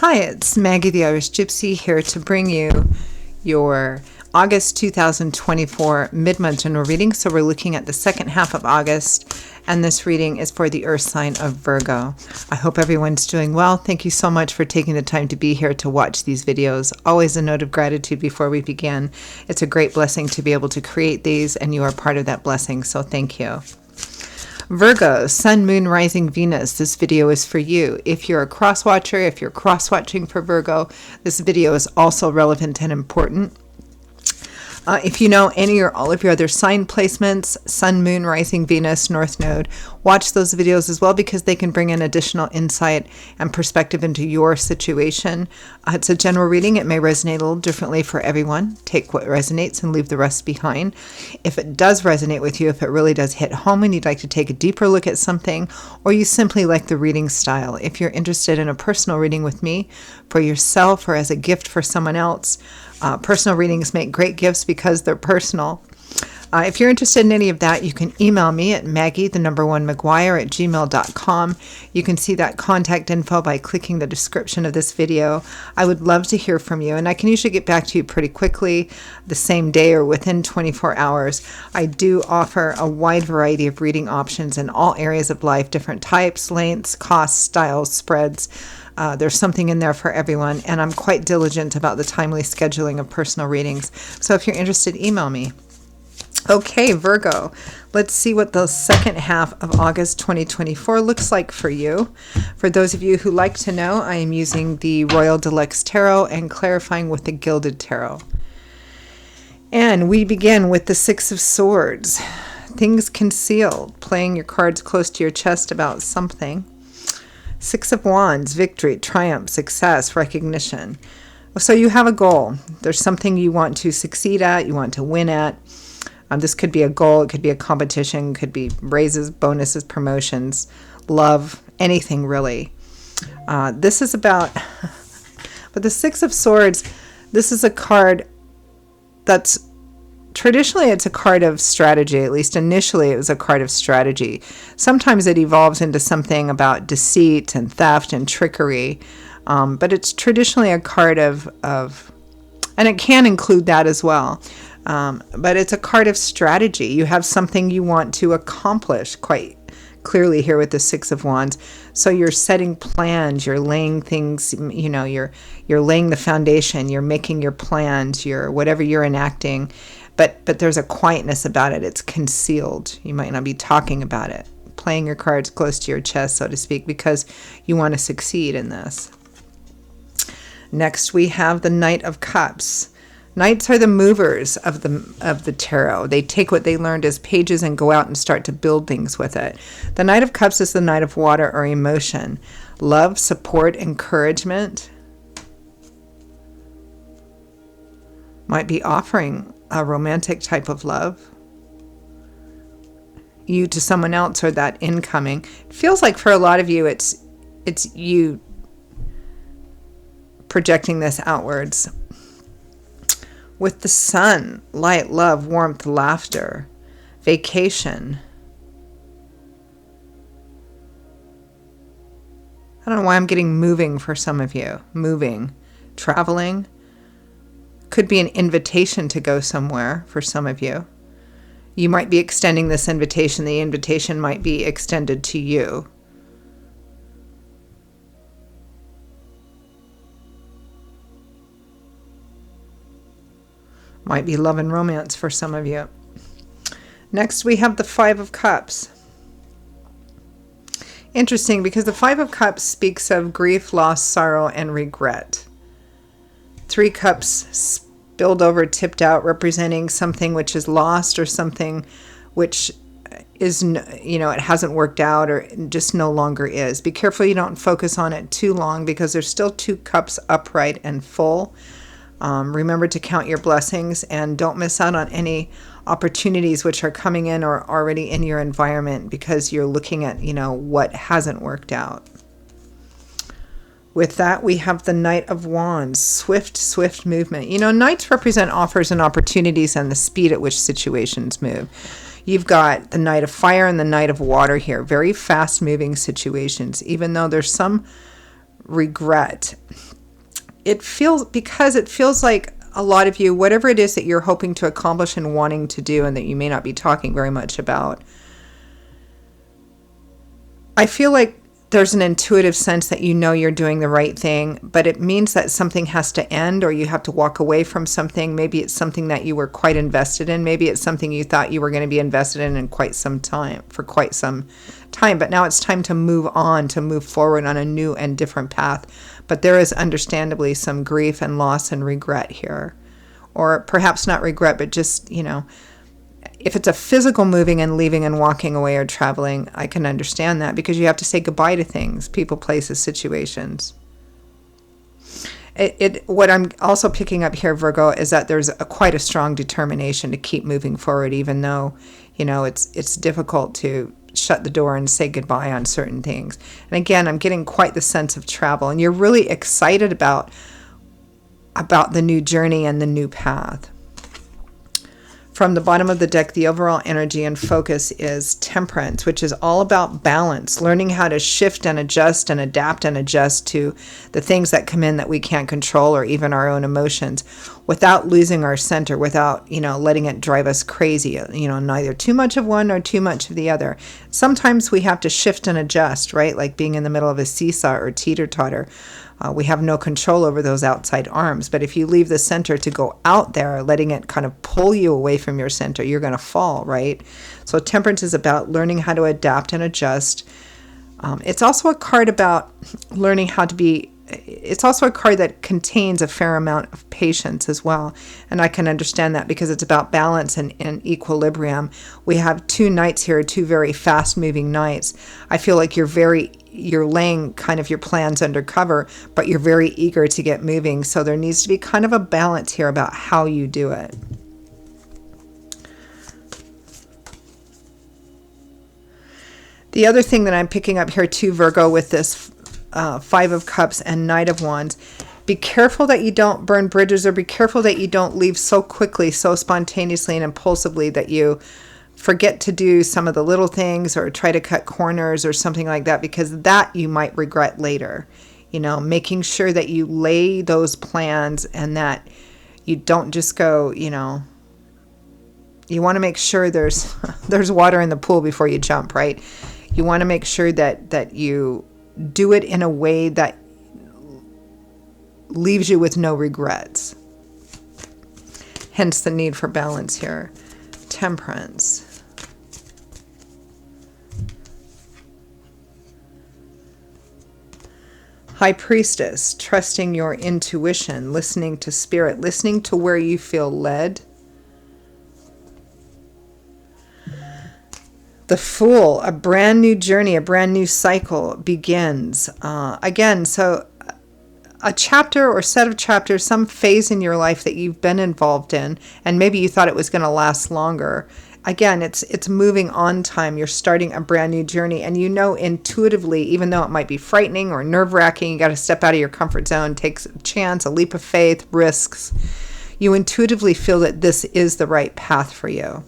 Hi, it's Maggie the Irish Gypsy here to bring you your August 2024 mid-month general reading. So we're looking at the second half of August, and this reading is for the earth sign of Virgo. I hope everyone's doing well. Thank you so much for taking the time to be here to watch these videos. Always a note of gratitude before we begin. It's a great blessing to be able to create these, and you are part of that blessing, so thank you. Virgo, Sun, Moon, Rising, Venus. This video is for you. If you're a cross-watcher, if you're cross-watching for Virgo, this video is also relevant and important. If you know any or all of your other sign placements, Sun, Moon, Rising, Venus, North Node, watch those videos as well because they can bring in additional insight and perspective into your situation. It's a general reading. It may resonate a little differently for everyone. Take what resonates and leave the rest behind. If it does resonate with you, if it really does hit home and you'd like to take a deeper look at something, or you simply like the reading style, if you're interested in a personal reading with me for yourself or as a gift for someone else, personal readings make great gifts because they're personal. If you're interested in any of that, you can email me at maggie_McGuire@gmail.com. You can see that contact info by clicking the description of this video. I would love to hear from you, and I can usually get back to you pretty quickly, the same day or within 24 hours. I do offer a wide variety of reading options in all areas of life, different types, lengths, costs, styles, spreads. There's something in there for everyone, and I'm quite diligent about the timely scheduling of personal readings. So if you're interested, email me. Okay, Virgo, let's see what the second half of August 2024 looks like for you. For those of you who like to know, I am using the Royal Deluxe Tarot and clarifying with the Gilded Tarot. And we begin with the Six of Swords. Things concealed, playing your cards close to your chest about something. Six of Wands, victory, triumph, success, recognition. So you have a goal. There's something you want to succeed at, you want to win at. This could be a goal, it could be a competition, could be raises, bonuses, promotions, love, anything really. This is about, but the Six of Swords, this is a card that's, traditionally it's a card of strategy, at least initially it was a card of strategy. Sometimes it evolves into something about deceit and theft and trickery, but it's traditionally a card of, and it can include that as well. But it's a card of strategy. You have something you want to accomplish quite clearly here with the Six of Wands. So you're setting plans, you're laying things, you know, you're laying the foundation, you're making your plans, whatever you're enacting, but there's a quietness about it. It's concealed. You might not be talking about it, playing your cards close to your chest, so to speak, because you want to succeed in this. Next, we have the Knight of Cups. Knights are the movers of the tarot. They take what they learned as pages and go out and start to build things with it. The Knight of Cups is the Knight of water or emotion. Love, support, encouragement. Might be offering a romantic type of love. You to someone else or that incoming. It feels like for a lot of you it's you projecting this outwards. With the Sun, light, love, warmth, laughter, vacation. I don't know why I'm getting moving for some of you. Moving, traveling. Could be an invitation to go somewhere for some of you. You might be extending this invitation. The invitation might be extended to you. Might be love and romance for some of you. Next, we have the Five of Cups. Interesting, because the Five of Cups speaks of grief, loss, sorrow, and regret. Three cups spilled over, tipped out, representing something which is lost or something which is, you know, it hasn't worked out or just no longer is. Be careful you don't focus on it too long because there's still two cups upright and full. Remember to count your blessings and don't miss out on any opportunities which are coming in or already in your environment because you're looking at, you know, what hasn't worked out. With that, we have the Knight of Wands, swift movement. You know, Knights represent offers and opportunities and the speed at which situations move. You've got the Knight of Fire and the Knight of Water here. Very fast-moving situations, even though there's some regret. Because it feels like a lot of you, whatever it is that you're hoping to accomplish and wanting to do and that you may not be talking very much about, I feel like there's an intuitive sense that you know you're doing the right thing, but it means that something has to end or you have to walk away from something. Maybe it's something that you were quite invested in. Maybe it's something you thought you were going to be invested in quite some time, but now it's time to move on, to move forward on a new and different path. But there is understandably some grief and loss and regret here. Or perhaps not regret, but just, if it's a physical moving and leaving and walking away or traveling, I can understand that because you have to say goodbye to things, people, places, situations. What I'm also picking up here, Virgo, is that there's quite a strong determination to keep moving forward, even though, it's difficult to shut the door and say goodbye on certain things. And again, I'm getting quite the sense of travel, and you're really excited about the new journey and the new path. From the bottom of the deck, the overall energy and focus is Temperance, which is all about balance, learning how to shift and adjust and adapt and adjust to the things that come in that we can't control, or even our own emotions, without losing our center, without, letting it drive us crazy, neither too much of one or too much of the other. Sometimes we have to shift and adjust, right? Like being in the middle of a seesaw or teeter-totter. We have no control over those outside arms. But if you leave the center to go out there, letting it kind of pull you away from your center, you're going to fall, right? So Temperance is about learning how to adapt and adjust. It's also a card about learning how to be. It's also a card that contains a fair amount of patience as well. And I can understand that because it's about balance and equilibrium. We have two knights here, two very fast-moving knights. I feel like you're laying kind of your plans under cover, but you're very eager to get moving. So there needs to be kind of a balance here about how you do it. The other thing that I'm picking up here too, Virgo, with this Five of Cups and Knight of Wands, be careful that you don't burn bridges, or be careful that you don't leave so quickly, so spontaneously and impulsively that you forget to do some of the little things or try to cut corners or something like that, because that you might regret later. Making sure that you lay those plans and that you don't just go, you want to make sure there's water in the pool before you jump, right? You want to make sure that you do it in a way that leaves you with no regrets. Hence the need for balance here. Temperance. High Priestess, trusting your intuition, listening to spirit, listening to where you feel led. The Fool, a brand new journey, a brand new cycle begins. Again, so a chapter or set of chapters, some phase in your life that you've been involved in, and maybe you thought it was going to last longer. Again, it's moving on time. You're starting a brand new journey, and intuitively, even though it might be frightening or nerve-wracking, you got to step out of your comfort zone, take a chance, a leap of faith, risks. You intuitively feel that this is the right path for you.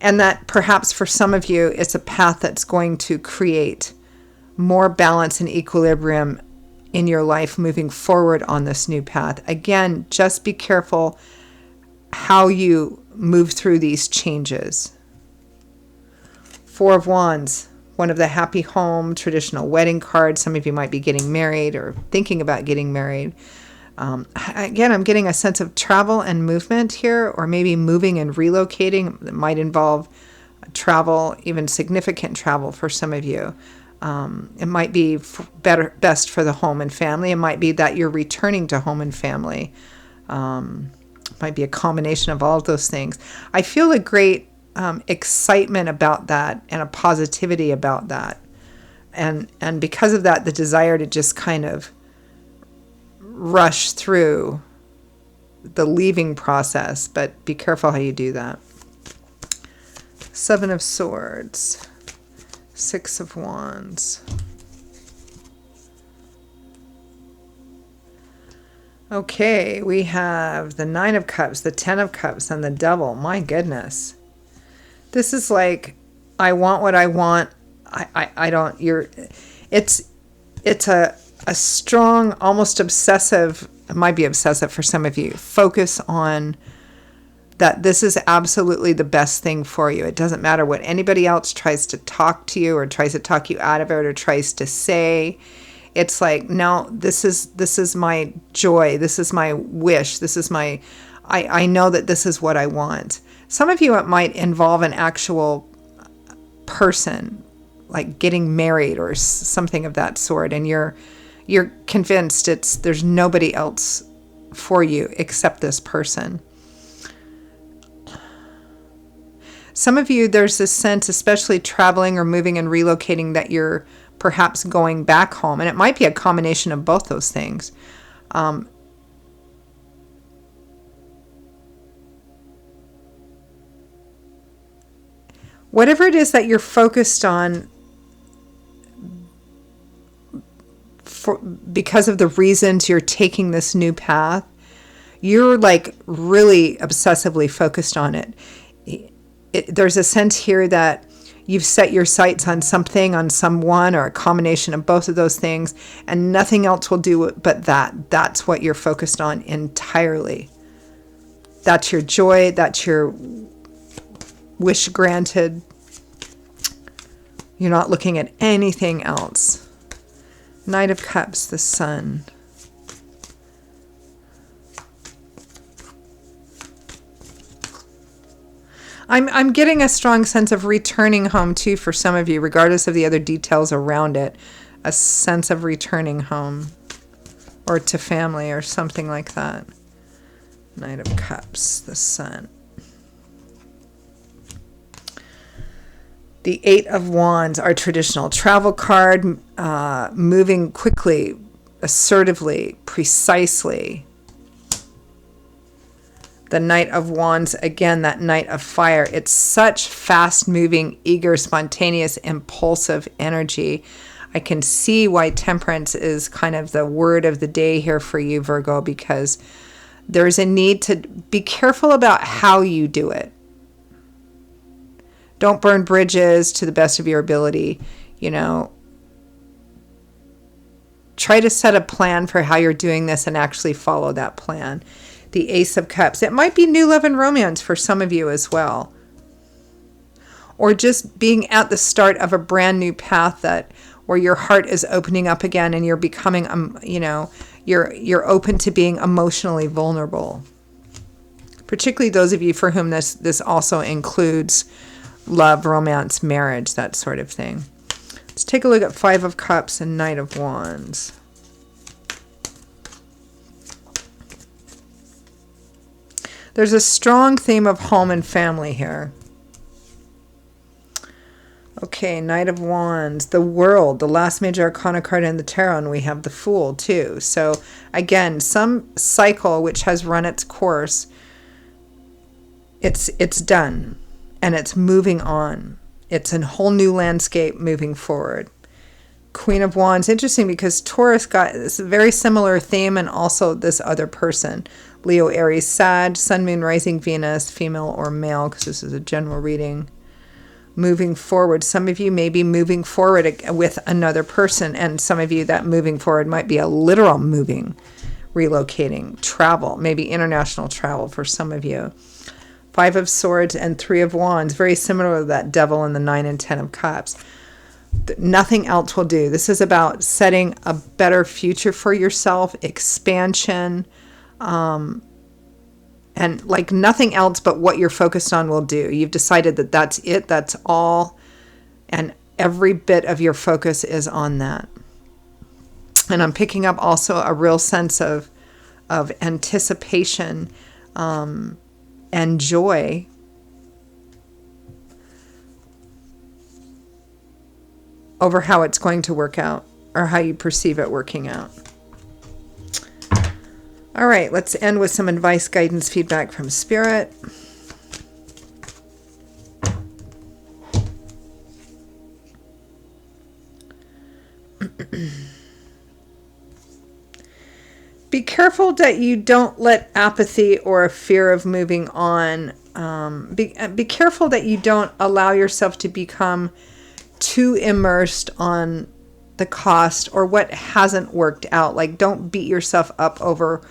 And that perhaps for some of you, it's a path that's going to create more balance and equilibrium in your life moving forward on this new path. Again, just be careful how you move through these changes. Four of Wands, one of the happy home, traditional wedding cards. Some of you might be getting married or thinking about getting married. Again, I'm getting a sense of travel and movement here, or maybe moving and relocating. It might involve travel, even significant travel for some of you. It might be best for the home and family. It might be that you're returning to home and family. It might be a combination of all of those things. I feel a great excitement about that and a positivity about that. And because of that, the desire to just kind of rush through the leaving process, but be careful how you do that. Seven of Swords, Six of Wands. Okay, we have the Nine of Cups, the Ten of Cups, and the Devil. My goodness. This is like, I want what I want. I don't, it's a strong, almost obsessive, it might be obsessive for some of you, focus on that this is absolutely the best thing for you. It doesn't matter what anybody else tries to talk to you or tries to talk you out of it or tries to say. It's like, no, this is my joy. This is my wish. This is my, I know that this is what I want. Some of you, it might involve an actual person, like getting married or something of that sort. And you're convinced there's nobody else for you except this person. Some of you, there's this sense, especially traveling or moving and relocating, that you're perhaps going back home. And it might be a combination of both those things. Whatever it is that you're focused on because of the reasons you're taking this new path, you're like really obsessively focused on it. There's a sense here that you've set your sights on something, on someone, or a combination of both of those things, and nothing else will do it but that. That's what you're focused on entirely. That's your joy. That's your wish granted. You're not looking at anything else. Knight of Cups, the Sun. I'm getting a strong sense of returning home too for some of you, regardless of the other details around it. A sense of returning home or to family or something like that. Knight of Cups, the Sun. The Eight of Wands, our traditional travel card, moving quickly, assertively, precisely. The Knight of Wands, again, that Knight of Fire. It's such fast-moving, eager, spontaneous, impulsive energy. I can see why temperance is kind of the word of the day here for you, Virgo, because there's a need to be careful about how you do it. Don't burn bridges to the best of your ability. You know, try to set a plan for how you're doing this and actually follow that plan. The Ace of Cups. It might be new love and romance for some of you as well. Or just being at the start of a brand new path where your heart is opening up again and you're becoming, you're open to being emotionally vulnerable. Particularly those of you for whom this also includes love, romance, marriage, that sort of thing. Let's take a look at Five of Cups and Knight of Wands. There's a strong theme of home and family here. Okay, Knight of Wands, the World, the last major arcana card in the tarot, and we have the Fool too. So again, some cycle which has run its course, it's done and it's moving on. It's a whole new landscape moving forward. Queen of Wands, interesting because Taurus got this very similar theme and also this other person. Leo, Aries, Sag, Sun, Moon, Rising, Venus, female or male, because this is a general reading. Moving forward. Some of you may be moving forward with another person, and some of you that moving forward might be a literal moving, relocating, travel, maybe international travel for some of you. Five of Swords and Three of Wands, very similar to that Devil and the 9 and 10 of Cups. Nothing else will do. This is about setting a better future for yourself, expansion, and like nothing else but what you're focused on will do. You've decided that that's it, that's all, and every bit of your focus is on that. And I'm picking up also a real sense of anticipation and joy over how it's going to work out or how you perceive it working out. All right, let's end with some advice, guidance, feedback from Spirit. Be careful that you don't let apathy or a fear of moving on. Be careful that you don't allow yourself to become too immersed on the cost or what hasn't worked out. Like, don't beat yourself up over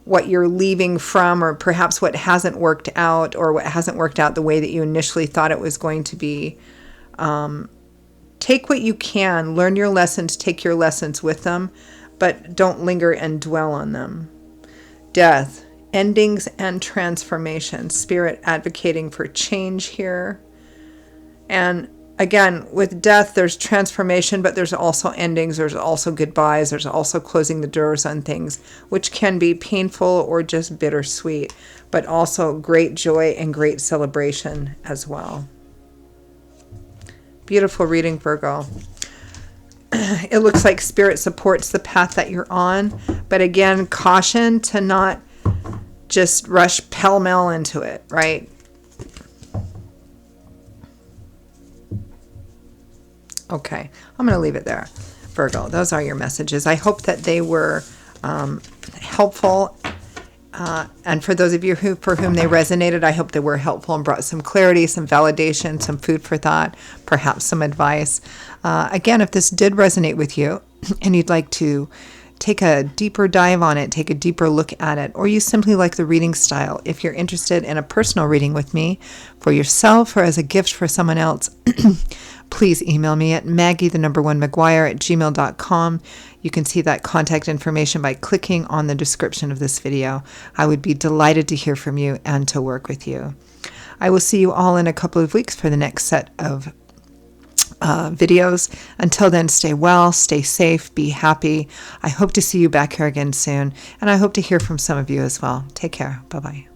what you're leaving from, or perhaps what hasn't worked out, or what hasn't worked out the way that you initially thought it was going to be. Take what you can, learn your lessons, take your lessons with them, but don't linger and dwell on them. Death, endings and transformation. Spirit advocating for change here. And again, with death, there's transformation, but there's also endings. There's also goodbyes. There's also closing the doors on things, which can be painful or just bittersweet, but also great joy and great celebration as well. Beautiful reading, Virgo. It looks like Spirit supports the path that you're on, but again, caution to not just rush pell-mell into it, right? Okay, I'm going to leave it there, Virgo. Those are your messages. I hope that they were helpful. And for those of you for whom they resonated, I hope they were helpful and brought some clarity, some validation, some food for thought, perhaps some advice. Again, if this did resonate with you and you'd like to take a deeper dive on it, take a deeper look at it, or you simply like the reading style, if you're interested in a personal reading with me for yourself or as a gift for someone else, please email me at maggie_mcguire@gmail.com. You can see that contact information by clicking on the description of this video. I would be delighted to hear from you and to work with you. I will see you all in a couple of weeks for the next set of videos. Until then, stay well, stay safe, be happy. I hope to see you back here again soon, and I hope to hear from some of you as well. Take care. Bye-bye.